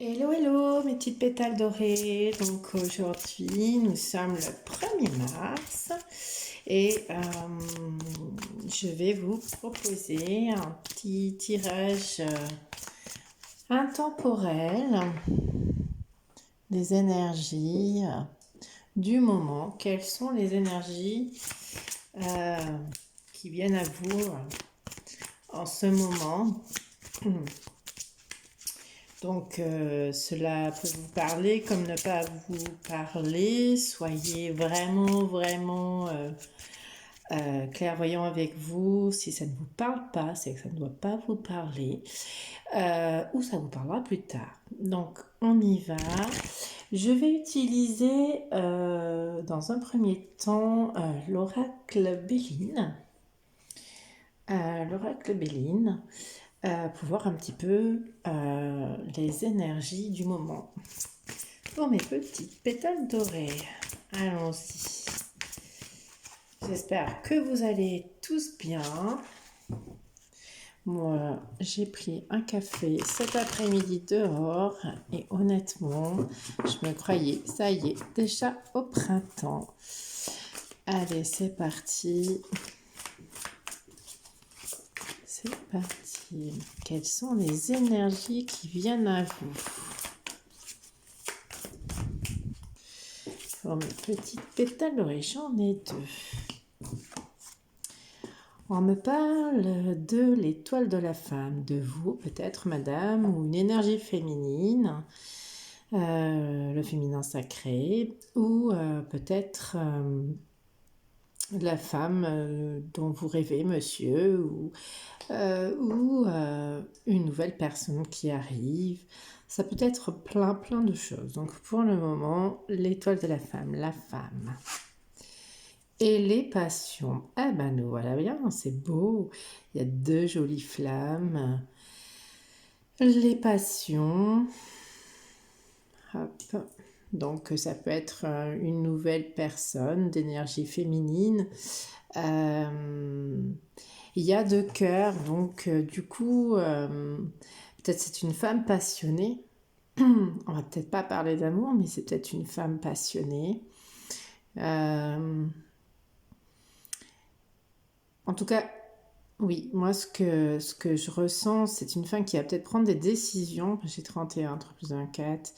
Hello, hello, mes petites pétales dorées. Donc aujourd'hui, nous sommes le 1er mars et je vais vous proposer un petit tirage intemporel des énergies du moment. Quelles sont les énergies euh, qui viennent à vous en ce moment? Donc, cela peut vous parler comme ne pas vous parler. Soyez vraiment clairvoyant avec vous. Si ça ne vous parle pas, c'est que ça ne doit pas vous parler. Ou ça vous parlera plus tard. Donc, on y va. Je vais utiliser dans un premier temps l'oracle Béline. L'oracle Béline. Pour voir un petit peu les énergies du moment. Pour mes petites pétales dorées, allons-y. J'espère que vous allez tous bien. Moi, j'ai pris un café cet après-midi dehors et honnêtement, je me croyais, ça y est, déjà au printemps. Allez, c'est parti. C'est parti. Quelles sont les énergies qui viennent à vous? Pour mes petites pétales dorées, j'en ai deux. On me parle de l'étoile de la femme, de vous peut-être madame, ou une énergie féminine, le féminin sacré, ou peut-être la femme dont vous rêvez monsieur, ou une nouvelle personne qui arrive. Ça peut être plein de choses. Donc pour le moment, l'étoile de la femme, la femme. Et les passions. Ah ben nous voilà bien, c'est beau. Il y a deux jolies flammes. Les passions. Hop. Donc ça peut être une nouvelle personne d'énergie féminine. Il y a deux cœurs, donc du coup, peut-être c'est une femme passionnée. On va peut-être pas parler d'amour, mais c'est peut-être une femme passionnée. En tout cas, oui, moi ce que je ressens, c'est une femme qui va peut-être prendre des décisions. J'ai 31, 3 plus 1, 4.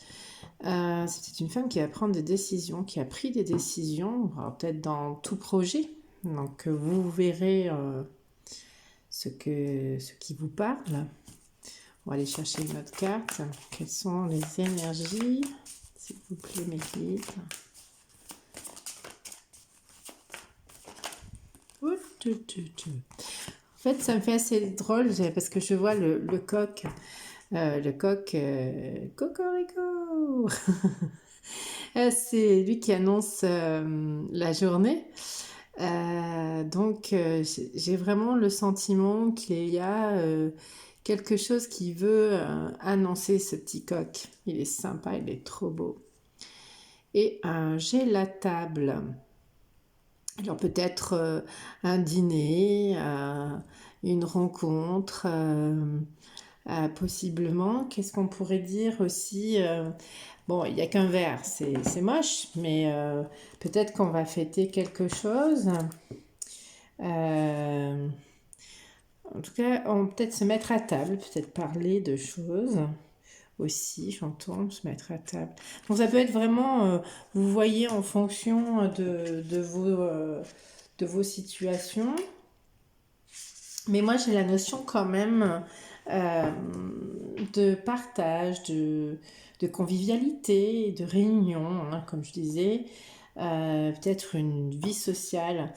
C'est une femme qui va prendre des décisions, qui a pris des décisions, peut-être dans tout projet. Donc vous verrez ce qui vous parle. On va aller chercher une autre carte. Quelles sont les énergies? S'il vous plaît, mes guides. En fait, ça me fait assez drôle parce que je vois le coq. Le coq, cocorico. C'est lui qui annonce la journée. Donc, j'ai vraiment le sentiment qu'il y a quelque chose qui veut annoncer ce petit coq. Il est sympa, il est trop beau. Et j'ai la table. Alors peut-être un dîner, une rencontre, possiblement. Qu'est-ce qu'on pourrait dire aussi? Bon, il n'y a qu'un verre, c'est moche, mais peut-être qu'on va fêter quelque chose. En tout cas, on peut peut-être se mettre à table, peut-être parler de choses aussi, j'entends, se mettre à table. Donc ça peut être vraiment, vous voyez en fonction de vos situations. Mais moi, j'ai la notion quand même de partage, de convivialité, de réunion, hein, comme je disais. Peut-être une vie sociale.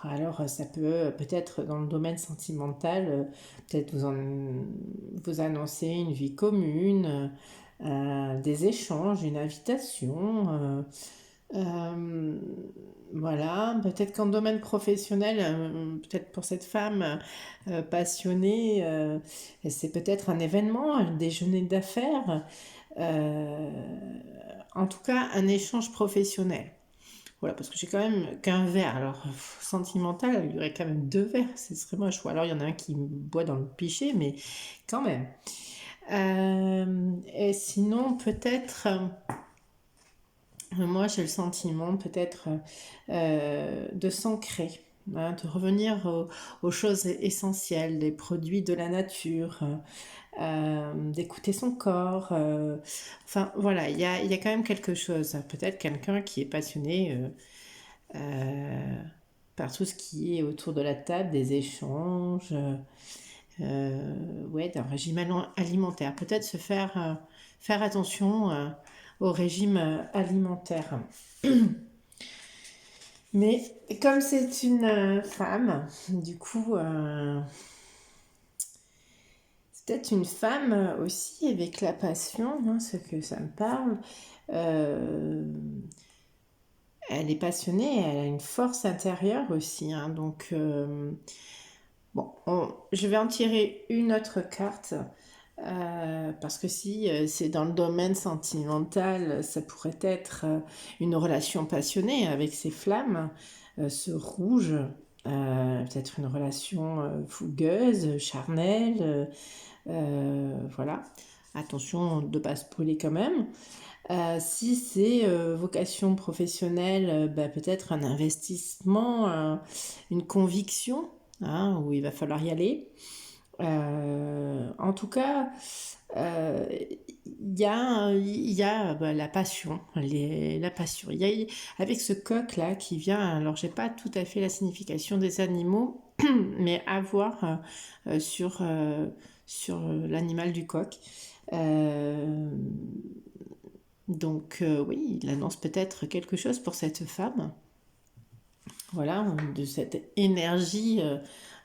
Alors, ça peut peut-être dans le domaine sentimental, peut-être vous annoncer une vie commune, des échanges, une invitation. Euh, voilà, peut-être qu'en domaine professionnel, peut-être pour cette femme passionnée, c'est peut-être un événement, un déjeuner d'affaires, euh, en tout cas un échange professionnel. Voilà, parce que j'ai quand même qu'un verre. Alors, sentimental, il y aurait quand même deux verres, ce serait moche. Ou alors, il y en a un qui boit dans le pichet, mais quand même. Et sinon, peut-être, moi j'ai le sentiment peut-être de s'ancrer, hein, de revenir aux choses essentielles, des produits de la nature, d'écouter son corps. Enfin voilà, il y a quand même quelque chose. Peut-être quelqu'un qui est passionné euh, par tout ce qui est autour de la table, des échanges, ouais, d'un régime alimentaire. Peut-être faire attention au régime alimentaire. Mais comme c'est une femme, du coup, c'est peut-être une femme aussi avec la passion, hein, ce que ça me parle. Euh, Elle est passionnée, elle a une force intérieure aussi, hein, donc bon, je vais en tirer une autre carte. Parce que si c'est dans le domaine sentimental, ça pourrait être une relation passionnée avec ces flammes, ce rouge, peut-être une relation fougueuse, charnelle, voilà. Attention de ne pas se brûler quand même. Si c'est vocation professionnelle, bah, peut-être un investissement, une conviction, hein, où il va falloir y aller. En tout cas, il y a bah, la passion, la passion. Avec ce coq là qui vient, alors j'ai pas tout à fait la signification des animaux, mais à voir sur l'animal du coq. Euh, donc oui, il annonce peut-être quelque chose pour cette femme. Voilà, de cette énergie,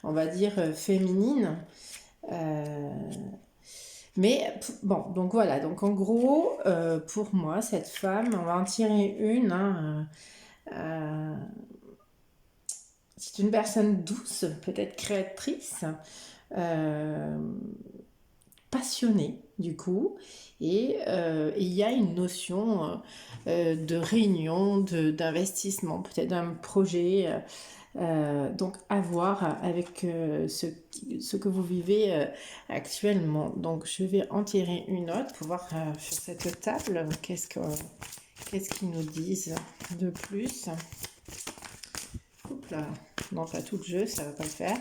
on va dire, féminine. Euh, Mais bon, donc voilà, donc en gros, pour moi, cette femme, on va en tirer une, hein, euh, c'est une personne douce, peut-être créatrice, euh, passionnée du coup, et il y a une notion de réunion, d'investissement, peut-être d'un projet. Donc à voir avec ce que vous vivez actuellement. Donc je vais en tirer une autre pour voir sur cette table qu'est-ce qu'ils nous disent de plus. Oups là, non pas tout le jeu, ça va pas le faire.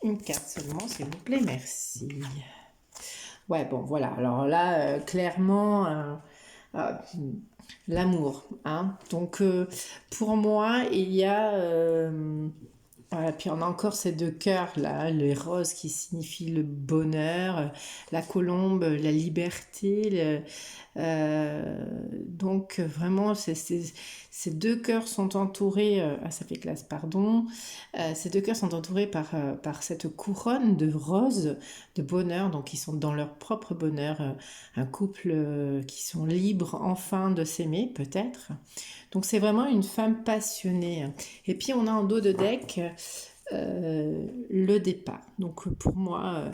Une carte seulement, s'il vous plaît, merci. Ouais, bon voilà, alors là, clairement, euh, l'amour, hein. Donc pour moi, il y a voilà, puis on a encore ces deux cœurs là, les roses qui signifient le bonheur, la colombe, la liberté. Donc vraiment, ces deux cœurs sont entourés, ah ça fait classe, pardon, ces deux cœurs sont entourés par cette couronne de roses de bonheur, donc ils sont dans leur propre bonheur, un couple qui sont libres enfin de s'aimer peut-être. Donc c'est vraiment une femme passionnée. Et puis on a en dos de deck le départ. Donc pour moi,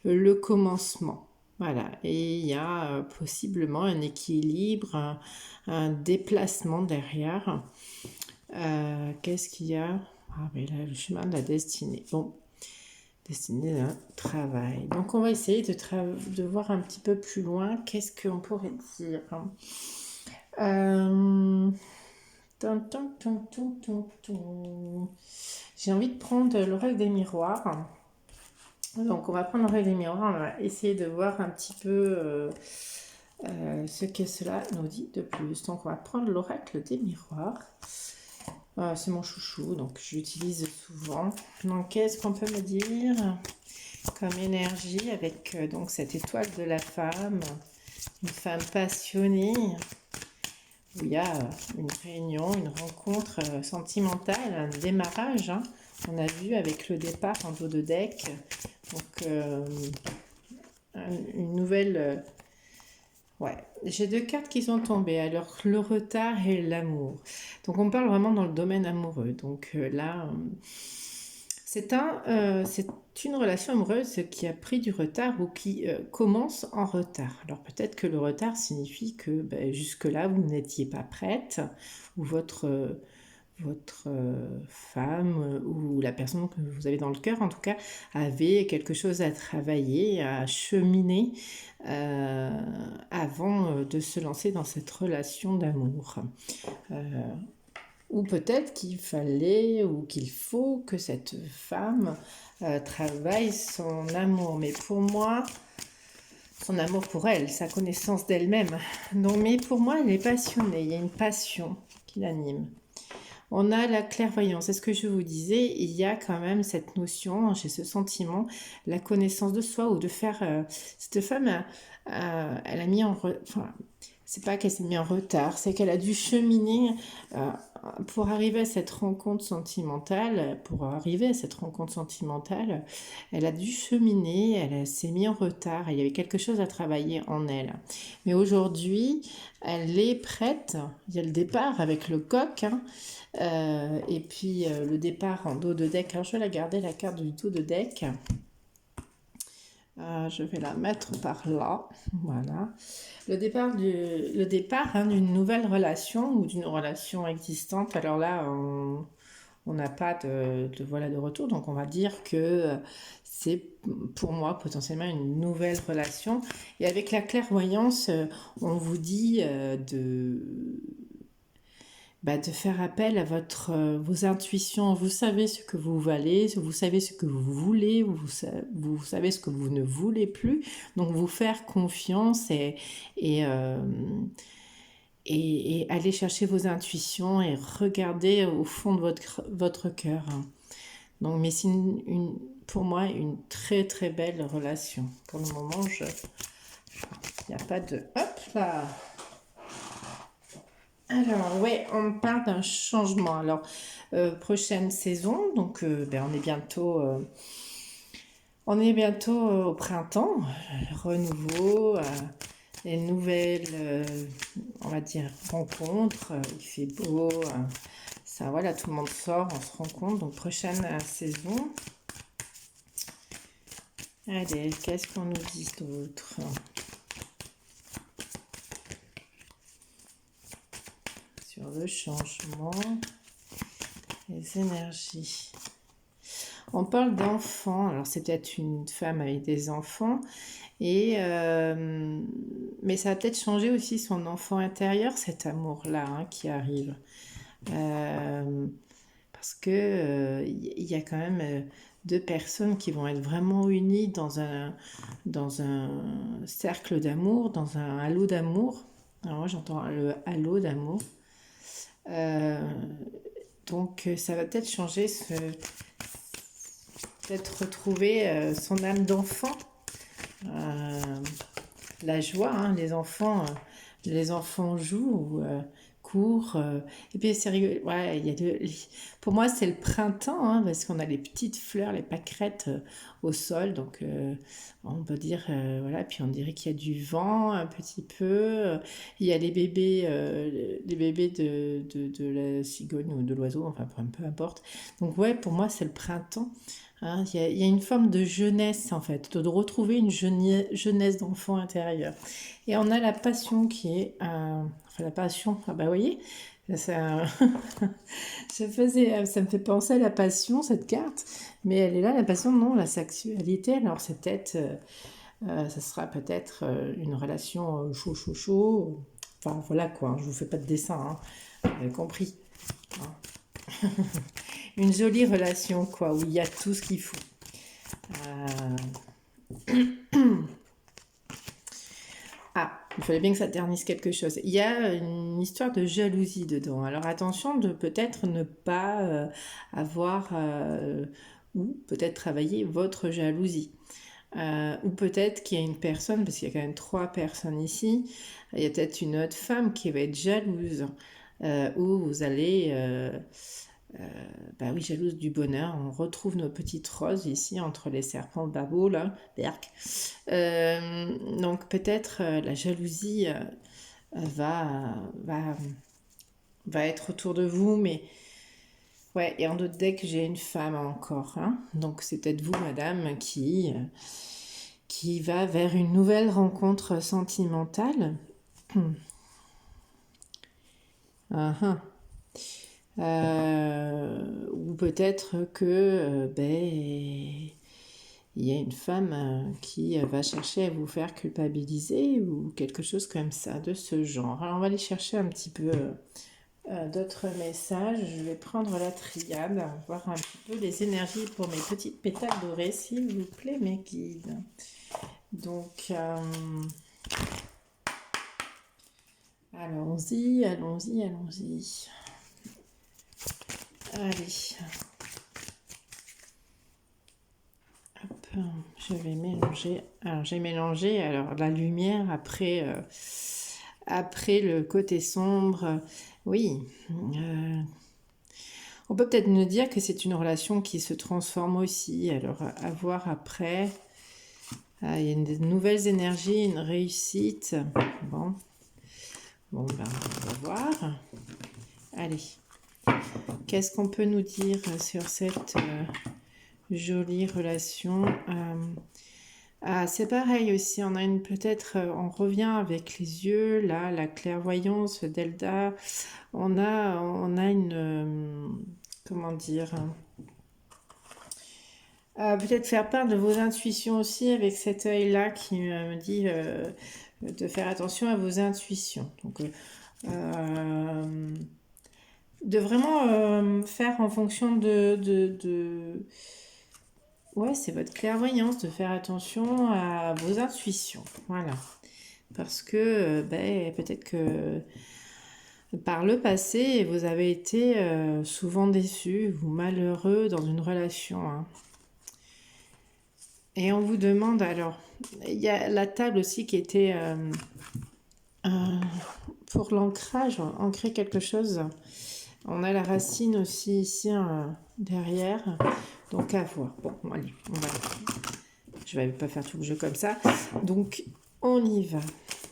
le commencement. Voilà. Et il y a possiblement un équilibre, un déplacement derrière. Qu'est-ce qu'il y a? Ah, mais là, le chemin de la destinée. Bon, destinée d'un travail. Donc on va essayer de voir un petit peu plus loin. Qu'est-ce qu'on pourrait dire? Euh, Tum, tum, tum, tum, tum, tum. J'ai envie de prendre l'oreille des miroirs. Donc on va prendre l'oreille des miroirs, on va essayer de voir un petit peu ce que cela nous dit de plus. Donc on va prendre l'oracle des miroirs. C'est mon chouchou, donc j'utilise souvent. Donc qu'est-ce qu'on peut me dire comme énergie avec donc cette étoile de la femme, une femme passionnée, où il y a une réunion, une rencontre sentimentale, un démarrage, hein. On a vu avec le départ en dos de deck, donc une nouvelle... ouais, j'ai deux cartes qui sont tombées, alors le retard et l'amour. Donc on parle vraiment dans le domaine amoureux. Donc là, c'est une relation amoureuse qui a pris du retard ou qui commence en retard. Alors peut-être que le retard signifie que ben, jusque-là, vous n'étiez pas prête ou votre femme ou la personne que vous avez dans le cœur, en tout cas, avait quelque chose à travailler, à cheminer avant de se lancer dans cette relation d'amour. Ou peut-être qu'il fallait ou qu'il faut que cette femme travaille son amour. Mais pour moi, son amour pour elle, sa connaissance d'elle-même. Non, mais pour moi, elle est passionnée. Il y a une passion qui l'anime. On a la clairvoyance. C'est ce que je vous disais. Il y a quand même cette notion, j'ai ce sentiment, la connaissance de soi ou de faire. Cette femme, elle a mis enfin, c'est pas qu'elle s'est mise en retard, c'est qu'elle a dû cheminer pour arriver à cette rencontre sentimentale. Elle a dû cheminer, elle s'est mise en retard. Il y avait quelque chose à travailler en elle. Mais aujourd'hui, elle est prête. Il y a le départ avec le coq. Et puis le départ en dos de deck. Alors je vais la garder, la carte du dos de deck. Je vais la mettre par là. Voilà. Le départ d'une nouvelle relation ou d'une relation existante. Alors là, on n'a pas de retour. Donc on va dire que c'est pour moi potentiellement une nouvelle relation. Et avec la clairvoyance, on vous dit de faire appel à vos intuitions. Vous savez ce que vous valez, vous savez ce que vous voulez, vous savez ce que vous ne voulez plus. Donc vous faire confiance et aller chercher vos intuitions et regarder au fond de votre cœur. Donc, mais c'est pour moi une très très belle relation. Pour le moment, il n'y a pas de... Hop là. Alors, ouais, on parle d'un changement. Alors, prochaine saison, donc on est bientôt au printemps, renouveau, les nouvelles, on va dire, rencontres. Il fait beau, ça, voilà, tout le monde sort, on se rencontre. Donc, prochaine saison. Allez, qu'est-ce qu'on nous dit d'autre ? Sur le changement, les énergies. On parle d'enfants, alors c'est peut-être une femme avec des enfants, mais ça va peut-être changer aussi son enfant intérieur, cet amour-là qui arrive. Parce que il y a quand même deux personnes qui vont être vraiment unies dans un cercle d'amour, dans un halo d'amour. Alors moi j'entends le halo d'amour. Donc ça va peut-être changer, peut-être retrouver son âme d'enfant, la joie, les enfants jouent, courent, et puis c'est rigolo, ouais, pour moi c'est le printemps, parce qu'on a les petites fleurs, les pâquerettes au sol, donc on peut dire, voilà, puis on dirait qu'il y a du vent un petit peu, il y a les bébés de la cigogne ou de l'oiseau, enfin peu importe, donc ouais, pour moi c'est le printemps. Il y a une forme de jeunesse en fait, de retrouver une jeunesse d'enfant intérieur. Et on a la passion qui est... enfin la passion, ah bah vous voyez, ça, ça me fait penser à la passion cette carte, mais elle est là, la passion, non, la sexualité, alors c'est peut-être... ça sera peut-être une relation chaud. Enfin voilà quoi, je vous fais pas de dessin, vous avez compris. Une jolie relation quoi, où il y a tout ce qu'il faut. Il fallait bien que ça ternisse quelque chose. Il y a une histoire de jalousie dedans. Alors attention de peut-être ne pas avoir ou peut-être travailler votre jalousie. Ou peut-être qu'il y a une personne, parce qu'il y a quand même 3 personnes ici, il y a peut-être une autre femme qui va être jalouse, où vous allez... oui, jalouse du bonheur. On retrouve nos petites roses ici entre les serpents de Babel, là, Berk. Donc peut-être la jalousie va être autour de vous, mais ouais, et en d'autres decks, j'ai une femme encore. Donc c'est peut-être vous, madame, qui va vers une nouvelle rencontre sentimentale. Ou peut-être que il y a une femme qui va chercher à vous faire culpabiliser ou quelque chose comme ça, de ce genre. Alors on va aller chercher un petit peu d'autres messages. Je vais prendre la triade, voir un petit peu les énergies pour mes petites pétales dorées, s'il vous plaît, mes guides. Donc, allons-y, allons-y, allons-y. Allez. Hop, je vais mélanger. Alors, j'ai mélangé la lumière après le côté sombre. Oui. On peut peut-être nous dire que c'est une relation qui se transforme aussi. Alors, à voir après. Ah, il y a de nouvelles énergies, une réussite. Bon, on va voir. Allez. Qu'est-ce qu'on peut nous dire sur cette jolie relation? C'est pareil aussi, on a on revient avec les yeux, là, la clairvoyance d'Elda. On a comment dire? Peut-être faire part de vos intuitions aussi avec cet œil-là qui me dit de faire attention à vos intuitions. Donc, de vraiment faire en fonction ouais, c'est votre clairvoyance, de faire attention à vos intuitions. Voilà. Parce que peut-être que par le passé, vous avez été souvent déçu ou malheureux dans une relation. Hein. Et on vous demande, alors, il y a la table aussi qui était pour l'ancrage, ancrer quelque chose. On a la racine aussi ici derrière. Donc à voir. Bon, allez, on va. Je vais pas faire tout le jeu comme ça. Donc on y va.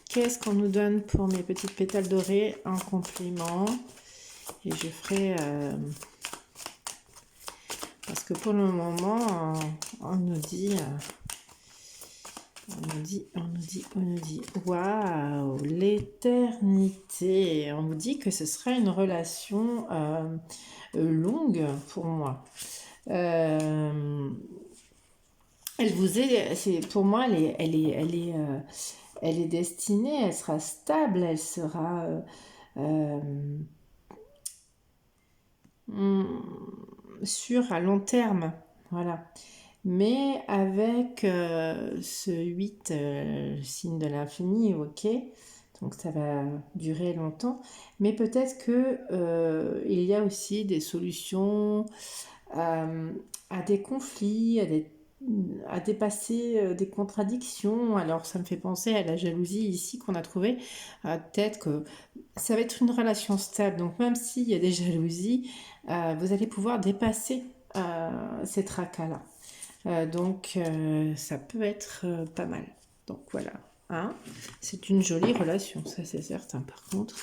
Qu'est-ce qu'on nous donne pour mes petites pétales dorées? Un compliment. Et je ferai... parce que pour le moment, on nous dit... on nous dit, waouh, l'éternité. On nous dit que ce sera une relation longue pour moi. Elle vous est, pour moi, elle est destinée, elle sera stable, elle sera sûre à long terme. Voilà. Mais avec ce 8, signe de l'infini, ok, donc ça va durer longtemps, mais peut-être que il y a aussi des solutions à des conflits, à dépasser des contradictions. Alors ça me fait penser à la jalousie ici qu'on a trouvé. Peut-être que ça va être une relation stable, donc même s'il y a des jalousies, vous allez pouvoir dépasser ces tracas-là. Donc ça peut être pas mal. Donc voilà, hein, c'est une jolie relation, ça c'est certain. Par contre,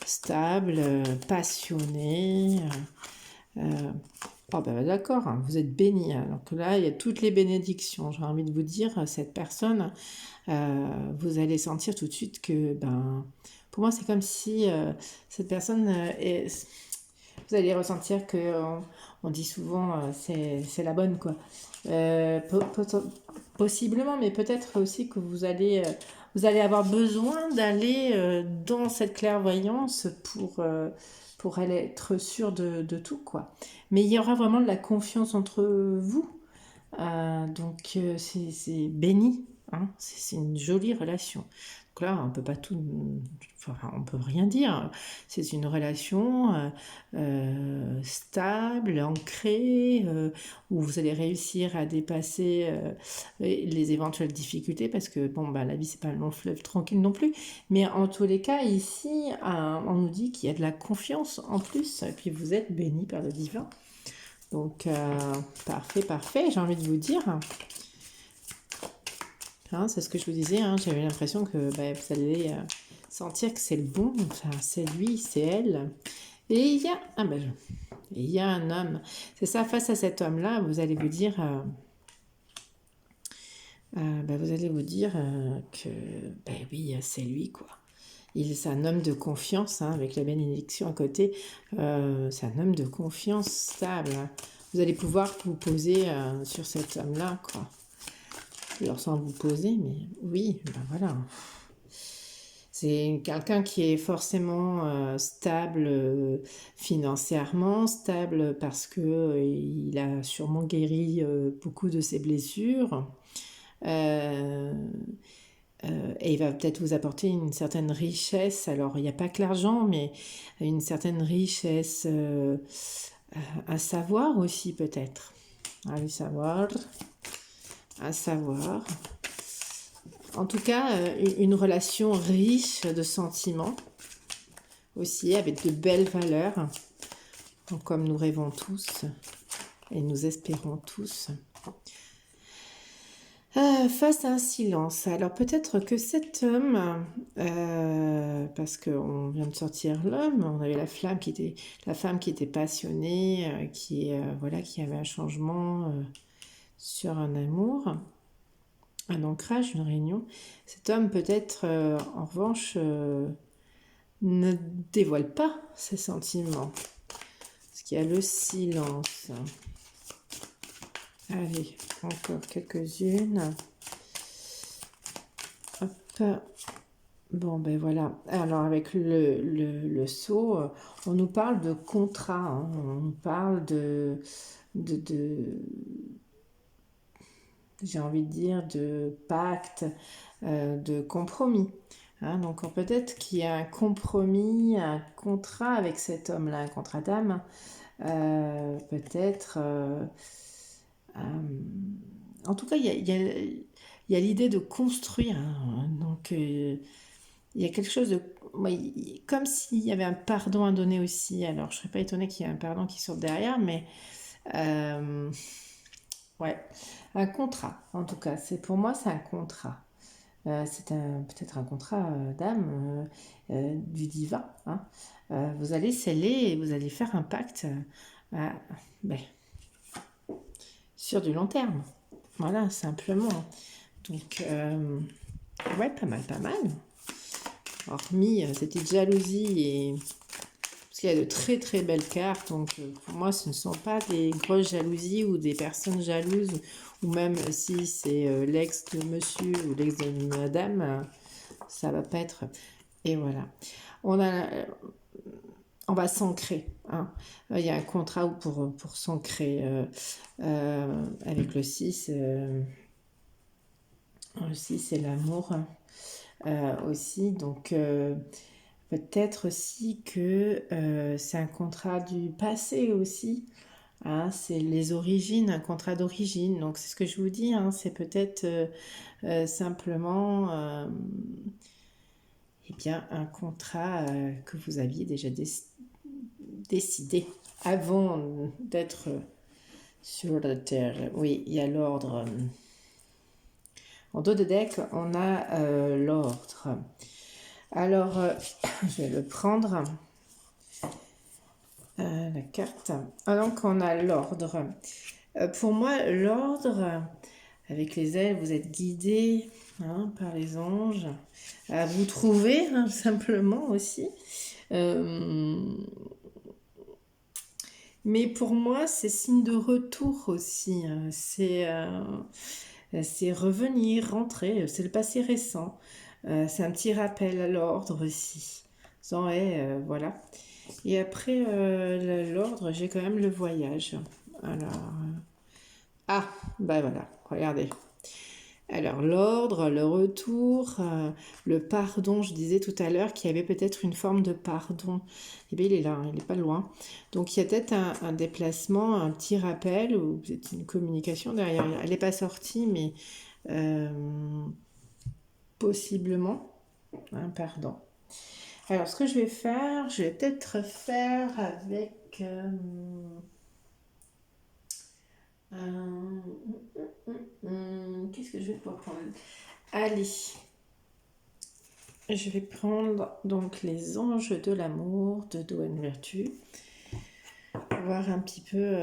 stable, passionnée. Oh ben d'accord, hein, vous êtes béni. Hein. Donc là, il y a toutes les bénédictions. J'ai envie de vous dire, cette personne, vous allez sentir tout de suite que, pour moi, c'est comme si cette personne vous allez ressentir que on dit souvent c'est la bonne quoi. Possiblement, mais peut-être aussi que vous allez avoir besoin d'aller dans cette clairvoyance pour aller être sûr de tout quoi. Mais il y aura vraiment de la confiance entre vous. Donc c'est béni, hein, c'est une jolie relation. Donc là, on peut pas tout, enfin, on peut rien dire. C'est une relation stable, ancrée, où vous allez réussir à dépasser les éventuelles difficultés, parce que bon, la vie c'est pas un long fleuve tranquille non plus. Mais en tous les cas, ici, on nous dit qu'il y a de la confiance en plus, et puis vous êtes béni par le divin. Donc, parfait, parfait, j'ai envie de vous dire. Hein, c'est ce que je vous disais, hein, j'avais l'impression que vous allez sentir que c'est le bon, enfin, c'est lui, c'est elle. Et il y a, il y a un homme. C'est ça, face à cet homme-là, vous allez vous dire, que, oui, c'est lui, quoi. C'est un homme de confiance, hein, avec la bénédiction à côté. C'est un homme de confiance stable, hein. Vous allez pouvoir vous poser sur cet homme-là, quoi. Alors sans vous poser, mais oui, ben voilà. C'est quelqu'un qui est forcément stable financièrement, stable parce que il a sûrement guéri beaucoup de ses blessures. Euh, et il va peut-être vous apporter une certaine richesse. Alors, il n'y a pas que l'argent, mais une certaine richesse, un savoir aussi peut-être. Un savoir, un savoir. En tout cas, une relation riche de sentiments aussi, avec de belles valeurs, comme nous rêvons tous et nous espérons tous. Face à un silence. Alors peut-être que cet homme, parce qu'on vient de sortir l'homme, on avait la femme qui était passionnée, voilà, qui avait un changement sur un amour, un ancrage, une réunion. Cet homme peut-être, en revanche, ne dévoile pas ses sentiments, parce qu'il y a le silence. Allez, encore quelques-unes. Hop. Bon, ben voilà. Alors, avec le sceau, on nous parle de contrat, hein. On nous parle j'ai envie de dire, de pacte, de compromis, hein. Donc, peut-être qu'il y a un compromis, un contrat avec cet homme-là, un contrat d'âme. Peut-être... en tout cas, il y a l'idée de construire, hein. Donc, il y a quelque chose de... comme s'il y avait un pardon à donner aussi. Alors, je ne serais pas étonnée qu'il y ait un pardon qui sorte derrière, mais... ouais, un contrat, en tout cas. Pour moi, c'est un contrat. C'est peut-être un contrat d'âme du divin, hein. Vous allez sceller et vous allez faire un pacte ben, sur du long terme. Voilà, simplement. Donc, ouais, pas mal, pas mal. Hormis cette petite jalousie, parce qu'il y a de très très belles cartes. Donc, pour moi, ce ne sont pas des grosses jalousies ou des personnes jalouses, ou même si c'est l'ex de monsieur ou l'ex de madame, ça va pas être... Et voilà. On va s'ancrer, hein. Il y a un contrat pour s'ancrer avec le 6. Le 6, c'est l'amour aussi. Donc, peut-être aussi que c'est un contrat du passé aussi, hein. C'est les origines, un contrat d'origine. Donc, c'est ce que je vous dis, hein. C'est peut-être simplement... eh bien, un contrat que vous aviez déjà décidé avant d'être sur la terre. Oui, il y a l'ordre. En dos de deck, on a l'ordre. Alors, je vais le prendre. La carte. Donc, on a l'ordre. Pour moi, l'ordre, avec les ailes, vous êtes guidés, hein, par les anges. À vous trouver, hein, simplement aussi. Mais pour moi, c'est signe de retour aussi, hein. C'est revenir, rentrer, c'est le passé récent. C'est un petit rappel à l'ordre aussi. Voilà. Et après l'ordre, j'ai quand même le voyage. Alors, bah voilà, regardez. Alors, l'ordre, le retour, le pardon, je disais tout à l'heure qu'il y avait peut-être une forme de pardon. Eh bien, il est là, hein, il n'est pas loin. Donc, il y a peut-être un déplacement, un petit rappel, ou peut-être une communication derrière. Elle n'est pas sortie, mais possiblement un pardon. Alors, ce que je vais faire, je vais peut-être faire avec... qu'est-ce que je vais pouvoir prendre? Allez, je vais prendre donc les anges de l'amour de Doane Virtue. Voir un petit peu...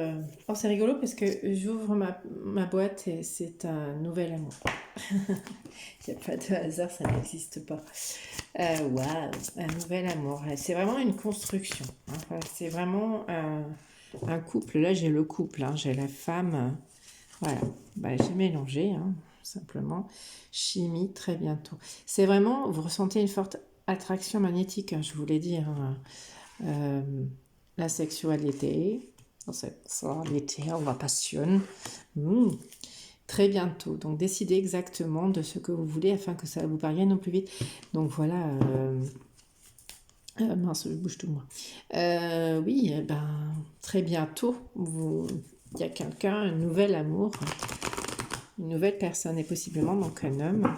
Oh, c'est rigolo parce que j'ouvre ma boîte et c'est un nouvel amour. Il n'y a pas de hasard, ça n'existe pas. Waouh, un nouvel amour. C'est vraiment une construction. Hein. Enfin, c'est vraiment un couple. Là, j'ai le couple, hein. J'ai la femme. Voilà, bah, j'ai mélangé, hein, simplement. Chimie, très bientôt. C'est vraiment, vous ressentez une forte attraction magnétique, hein, je voulais dire. Euh, la sexualité, la passion. Mmh. Très bientôt. Donc, décidez exactement de ce que vous voulez afin que ça vous parvienne au plus vite. Donc, voilà. Mince, je bouge tout moi. Oui, ben, très bientôt, il y a quelqu'un, un nouvel amour, une nouvelle personne et possiblement donc un homme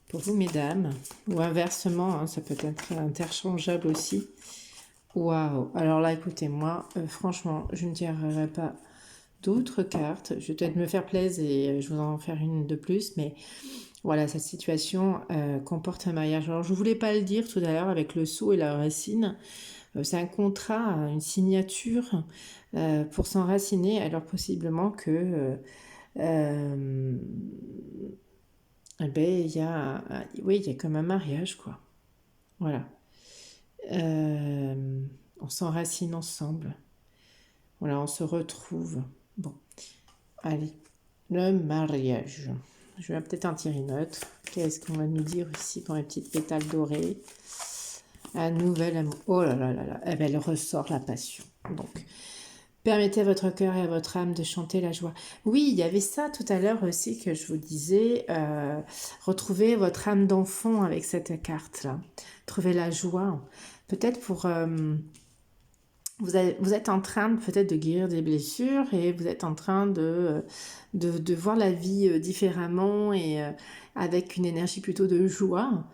pour vous, mesdames. Ou inversement, hein, ça peut être interchangeable aussi. Waouh! Alors là, écoutez, moi, franchement, je ne tirerai pas d'autres cartes. Je vais peut-être me faire plaisir et je vous en faire une de plus, mais voilà, cette situation comporte un mariage. Alors, je ne voulais pas le dire tout à l'heure avec le sceau et la racine. C'est un contrat, une signature pour s'enraciner. Alors, possiblement que eh ben, oui, il y a comme un mariage, quoi. Voilà. On s'enracine ensemble. Voilà, on se retrouve. Bon, allez, le mariage. Je vais peut-être en tirer une autre. Qu'est-ce qu'on va nous dire ici pour les petites pétales dorées? Un nouvel amour. Oh là là là là. Eh bien, elle ressort la passion. Donc, permettez à votre cœur et à votre âme de chanter la joie. Oui, il y avait ça tout à l'heure aussi que je vous disais. Retrouvez votre âme d'enfant avec cette carte-là. Trouvez la joie. Peut-être pour... vous êtes en train peut-être de guérir des blessures et vous êtes en train de voir la vie différemment et avec une énergie plutôt de joie.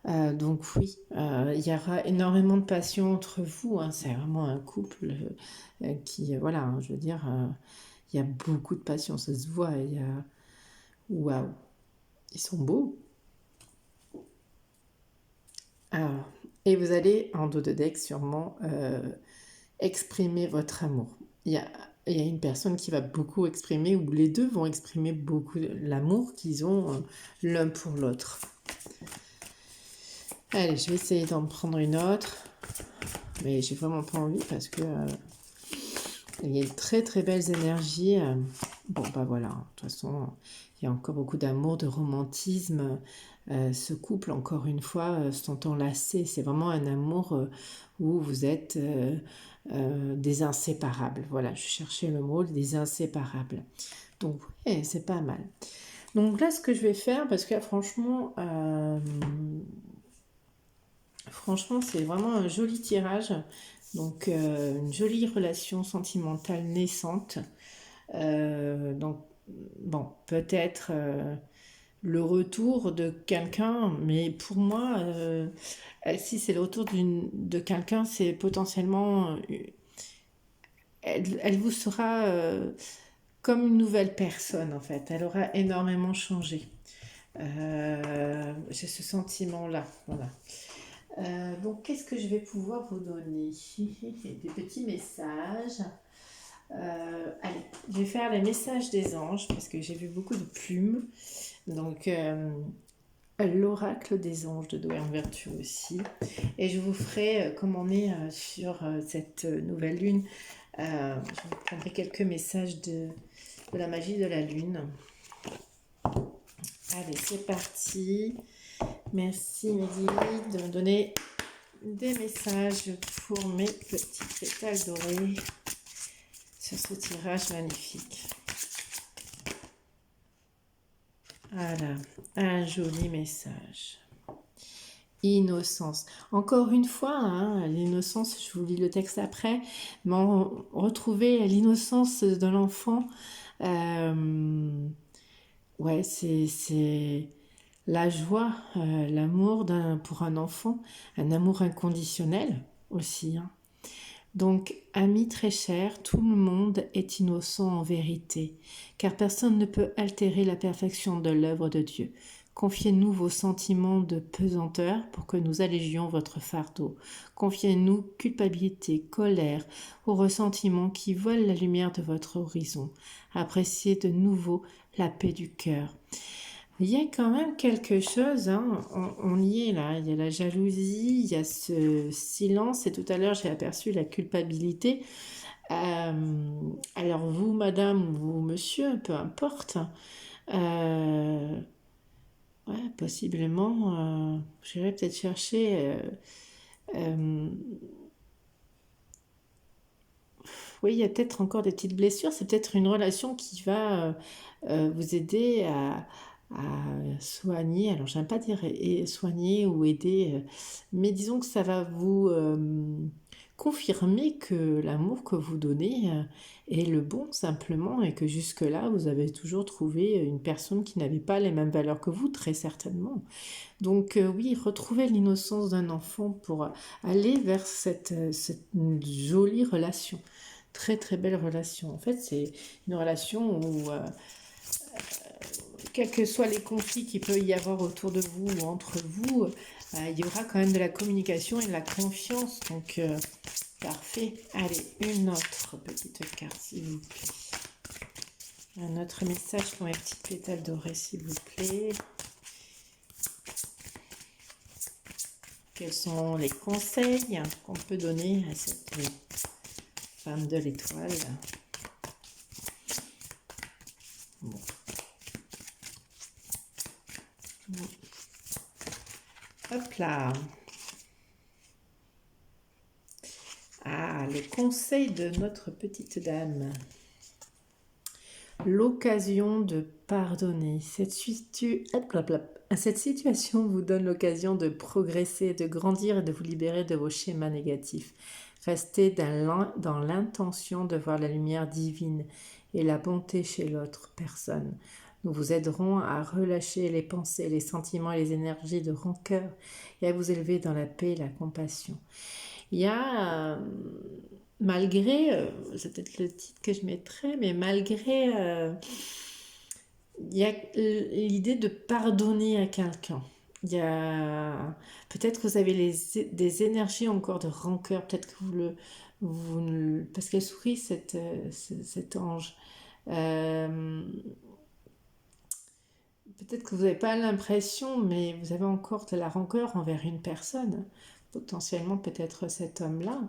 Donc oui, il y aura énormément de passion entre vous. Hein. C'est vraiment un couple qui, voilà, hein, je veux dire, il y a beaucoup de passion, ça se voit. Il y a... Waouh, ils sont beaux. Alors, et vous allez, en dos de deck, sûrement exprimer votre amour. Il y a une personne qui va beaucoup exprimer, ou les deux vont exprimer beaucoup l'amour qu'ils ont l'un pour l'autre. Allez, je vais essayer d'en prendre une autre. Mais j'ai vraiment pas envie parce que il y a de très très belles énergies. Bon, bah voilà, de toute façon, il y a encore beaucoup d'amour, de romantisme. Ce couple, encore une fois, sont enlacés. C'est vraiment un amour où vous êtes des inséparables. Voilà, je cherchais le mot, des inséparables. Donc, ouais, c'est pas mal. Donc là, ce que je vais faire, parce que là, franchement, c'est vraiment un joli tirage. Donc, une jolie relation sentimentale naissante. Donc, bon, peut-être le retour de quelqu'un, mais pour moi, si c'est le retour de quelqu'un, c'est potentiellement... elle vous sera comme une nouvelle personne, en fait. Elle aura énormément changé. J'ai ce sentiment-là, voilà. Donc, qu'est-ce que je vais pouvoir vous donner? Des petits messages. Allez, je vais faire les messages des anges parce que j'ai vu beaucoup de plumes. Donc, l'oracle des anges de Doyen Vertu aussi. Et je vous ferai, comme on est sur cette nouvelle lune, je vous prendrai quelques messages de la magie de la lune. Allez, c'est parti. Merci Mehdi de me donner des messages pour mes petits pétales dorés sur ce tirage magnifique. Voilà, un joli message. Innocence. Encore une fois, hein, l'innocence, je vous lis le texte après, mais retrouver l'innocence de l'enfant, ouais, c'est la joie, l'amour pour un enfant, un amour inconditionnel aussi. Hein. Donc, amis très chers, tout le monde est innocent en vérité, car personne ne peut altérer la perfection de l'œuvre de Dieu. Confiez-nous vos sentiments de pesanteur pour que nous allégions votre fardeau. Confiez-nous culpabilité, colère, aux ressentiments qui volent la lumière de votre horizon. Appréciez de nouveau la paix du cœur. Il y a quand même quelque chose, hein, on y est là, il y a la jalousie, il y a ce silence, et tout à l'heure j'ai aperçu la culpabilité. Alors vous, madame, ou vous, monsieur, peu importe, euh, ouais, possiblement, j'irais peut-être chercher, euh, oui, il y a peut-être encore des petites blessures, c'est peut-être une relation qui va vous aider à soigner, alors j'aime pas dire soigner ou aider, mais disons que ça va vous confirmer que l'amour que vous donnez est le bon simplement et que jusque-là vous avez toujours trouvé une personne qui n'avait pas les mêmes valeurs que vous, très certainement. Donc oui, retrouver l'innocence d'un enfant pour aller vers cette jolie relation. Très très belle relation. En fait, c'est une relation où, quels que soient les conflits qu'il peut y avoir autour de vous ou entre vous, il y aura quand même de la communication et de la confiance. Donc, parfait. Allez, une autre petite carte, s'il vous plaît. Un autre message pour mes petites pétales dorées, s'il vous plaît. Quels sont les conseils qu'on peut donner à cette femme de l'étoile? Bon. Hop là. Ah, le conseil de notre petite dame. L'occasion de pardonner. Cette situation vous donne l'occasion de progresser, de grandir et de vous libérer de vos schémas négatifs. Restez dans l'intention de voir la lumière divine et la bonté chez l'autre personne. Nous vous aiderons à relâcher les pensées, les sentiments et les énergies de rancœur et à vous élever dans la paix et la compassion. Il y a, malgré, c'est peut-être le titre que je mettrais, mais malgré, il y a l'idée de pardonner à quelqu'un. Il y a, peut-être que vous avez des énergies encore de rancœur, peut-être que parce qu'elle sourit, cet ange. Euh, Peut-être que vous n'avez pas l'impression, mais vous avez encore de la rancœur envers une personne, potentiellement peut-être cet homme-là.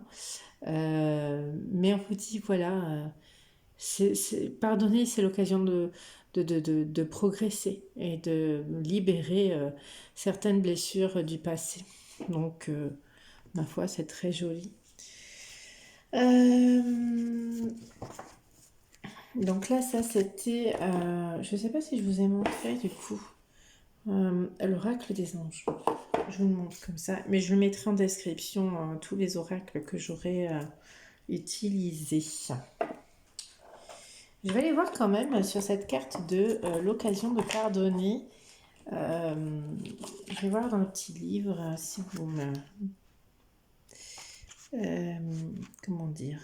Mais on vous dit, voilà, pardonner, c'est l'occasion de progresser et de libérer certaines blessures du passé. Donc, ma foi, c'est très joli. Donc là, ça c'était, je ne sais pas si je vous ai montré du coup, l'oracle des anges. Je vous le montre comme ça, mais je le mettrai en description, tous les oracles que j'aurai utilisés. Je vais aller voir quand même sur cette carte de l'occasion de pardonner. Je vais voir dans le petit livre si vous me... comment dire?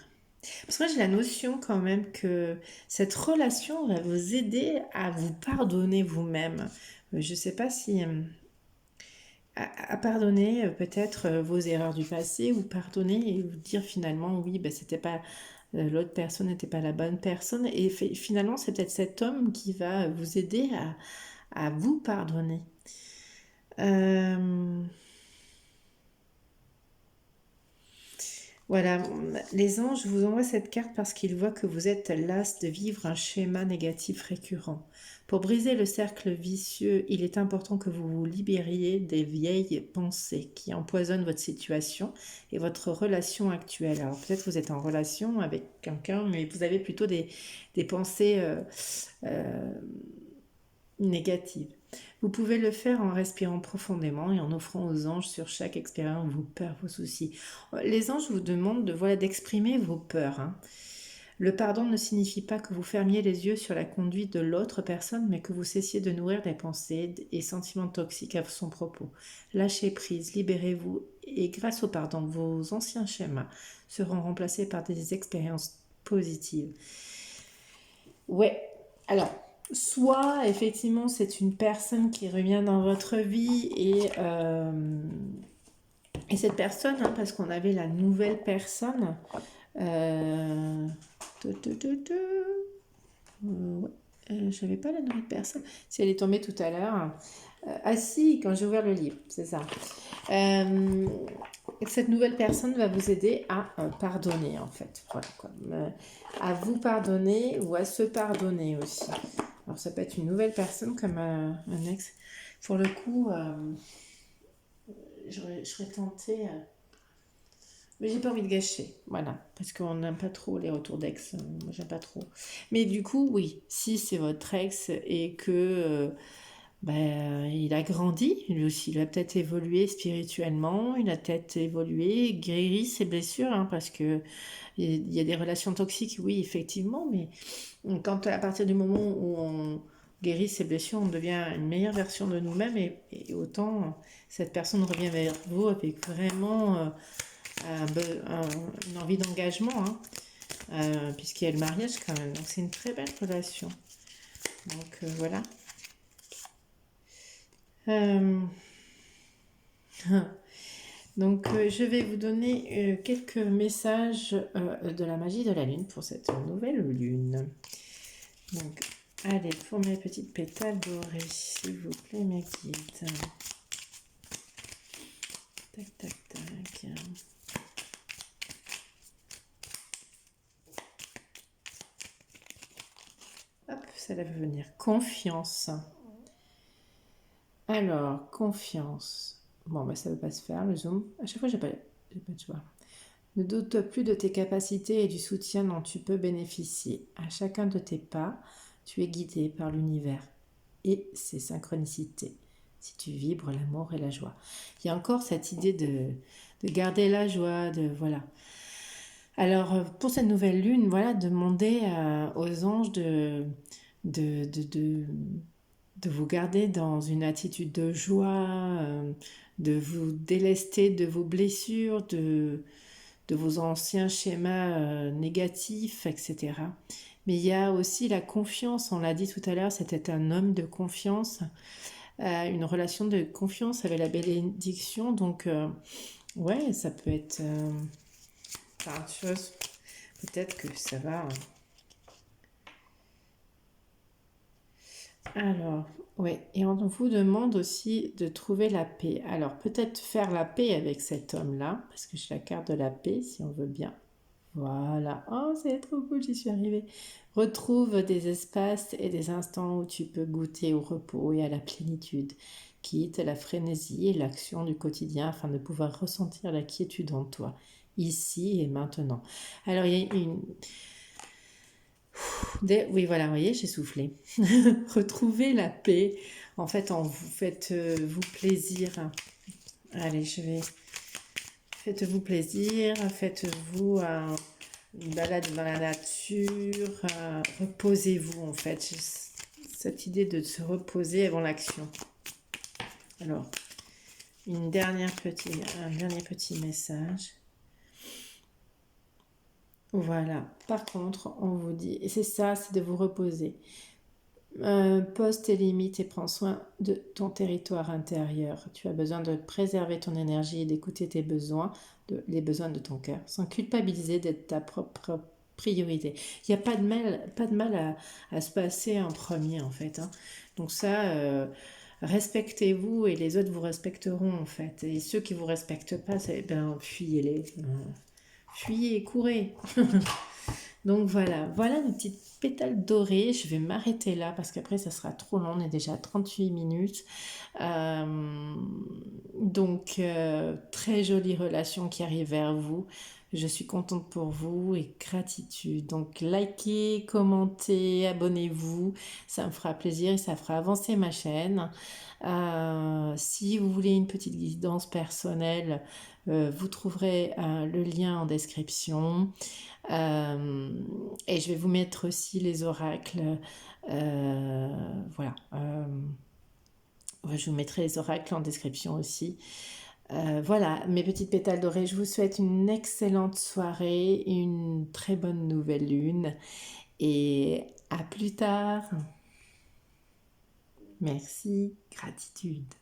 Parce que moi j'ai la notion quand même que cette relation va vous aider à vous pardonner vous-même. Je ne sais pas si... à pardonner peut-être vos erreurs du passé ou pardonner et vous dire finalement oui, ben, c'était pas... l'autre personne n'était pas la bonne personne et finalement c'est peut-être cet homme qui va vous aider à vous pardonner. Voilà, les anges vous envoient cette carte parce qu'ils voient que vous êtes las de vivre un schéma négatif récurrent. Pour briser le cercle vicieux, il est important que vous vous libériez des vieilles pensées qui empoisonnent votre situation et votre relation actuelle. Alors peut-être que vous êtes en relation avec quelqu'un, mais vous avez plutôt des pensées négatives. Vous pouvez le faire en respirant profondément et en offrant aux anges sur chaque expérience vos peurs, vos soucis. Les anges vous demandent d'exprimer vos peurs. Hein. Le pardon ne signifie pas que vous fermiez les yeux sur la conduite de l'autre personne, mais que vous cessiez de nourrir des pensées et sentiments toxiques à son propos. Lâchez prise, libérez-vous et grâce au pardon, vos anciens schémas seront remplacés par des expériences positives. Ouais, alors, soit effectivement c'est une personne qui revient dans votre vie et cette personne, hein, parce qu'on avait la nouvelle personne, ouais. J'avais pas la nouvelle personne. Si elle est tombée tout à l'heure. Ah si, quand j'ai ouvert le livre, c'est ça. Euh, Cette nouvelle personne va vous aider à pardonner en fait. Voilà, quoi. À vous pardonner ou à se pardonner aussi. Alors ça peut être une nouvelle personne comme un ex. Pour le coup, je serais tentée. Mais j'ai pas envie de gâcher, voilà, parce qu'on n'aime pas trop les retours d'ex, moi j'aime pas trop. Mais du coup, oui, si c'est votre ex et que il a grandi, lui aussi, il a peut-être évolué spirituellement, il a peut-être évolué, guéri ses blessures, hein, parce que il y a des relations toxiques, oui, effectivement, mais quand à partir du moment où on guérit ses blessures, on devient une meilleure version de nous-mêmes et autant cette personne revient vers vous avec vraiment une envie d'engagement, hein, puisqu'il y a le mariage quand même. Donc c'est une très belle relation. Donc voilà. Euh, Donc je vais vous donner quelques messages de la magie de la lune pour cette nouvelle lune. Donc allez, pour mes petites pétales dorées, s'il vous plaît, mes guides. Tac, tac, tac. Hop, ça va venir. Confiance. Alors, confiance. Bon, ça ne veut pas se faire, le zoom. À chaque fois, j'ai pas de choix. Ne doute plus de tes capacités et du soutien dont tu peux bénéficier. À chacun de tes pas, tu es guidé par l'univers et ses synchronicités. Si tu vibres l'amour et la joie. Il y a encore cette idée de garder la joie, de voilà. Alors, pour cette nouvelle lune, voilà, demandez aux anges de, de, de, de vous garder dans une attitude de joie, de vous délester de vos blessures, de vos anciens schémas négatifs, etc. Mais il y a aussi la confiance, on l'a dit tout à l'heure, c'était un homme de confiance, une relation de confiance avec la bénédiction, donc ouais, ça peut être plein de choses, peut-être que ça va. Alors, oui, et on vous demande aussi de trouver la paix. Alors, peut-être faire la paix avec cet homme-là, parce que j'ai la carte de la paix, si on veut bien. Voilà. Oh, c'est trop cool, j'y suis arrivée. Retrouve des espaces et des instants où tu peux goûter au repos et à la plénitude. Quitte la frénésie et l'action du quotidien afin de pouvoir ressentir la quiétude en toi, ici et maintenant. Alors, il y a une... Oui, voilà, vous voyez, j'ai soufflé. Retrouvez la paix. En fait, en vous faites vous plaisir. Allez, je vais... Faites-vous plaisir, faites-vous une balade dans la nature, reposez-vous en fait. Cette idée de se reposer avant l'action. Alors, un dernier petit message. Voilà. Par contre, on vous dit, et c'est ça, c'est de vous reposer. Pose tes limites et prends soin de ton territoire intérieur. Tu as besoin de préserver ton énergie et d'écouter tes besoins, les besoins de ton cœur, sans culpabiliser d'être ta propre priorité. Il n'y a pas de mal à se passer en premier en fait, hein. Donc ça, respectez-vous et les autres vous respecteront en fait. Et ceux qui vous respectent pas, fuyez-les. Fuyez, courez. Donc voilà mes petites pétales dorées. Je vais m'arrêter là parce qu'après ça sera trop long. On est déjà à 38 minutes. Très jolie relation qui arrive vers vous. Je suis contente pour vous et gratitude. Donc likez, commentez, abonnez-vous. Ça me fera plaisir et ça fera avancer ma chaîne. Si vous voulez une petite guidance personnelle, vous trouverez le lien en description. Et je vais vous mettre aussi les oracles. Voilà. Je vous mettrai les oracles en description aussi. Voilà, mes petites pétales dorées, je vous souhaite une excellente soirée, une très bonne nouvelle lune et à plus tard. Merci, gratitude.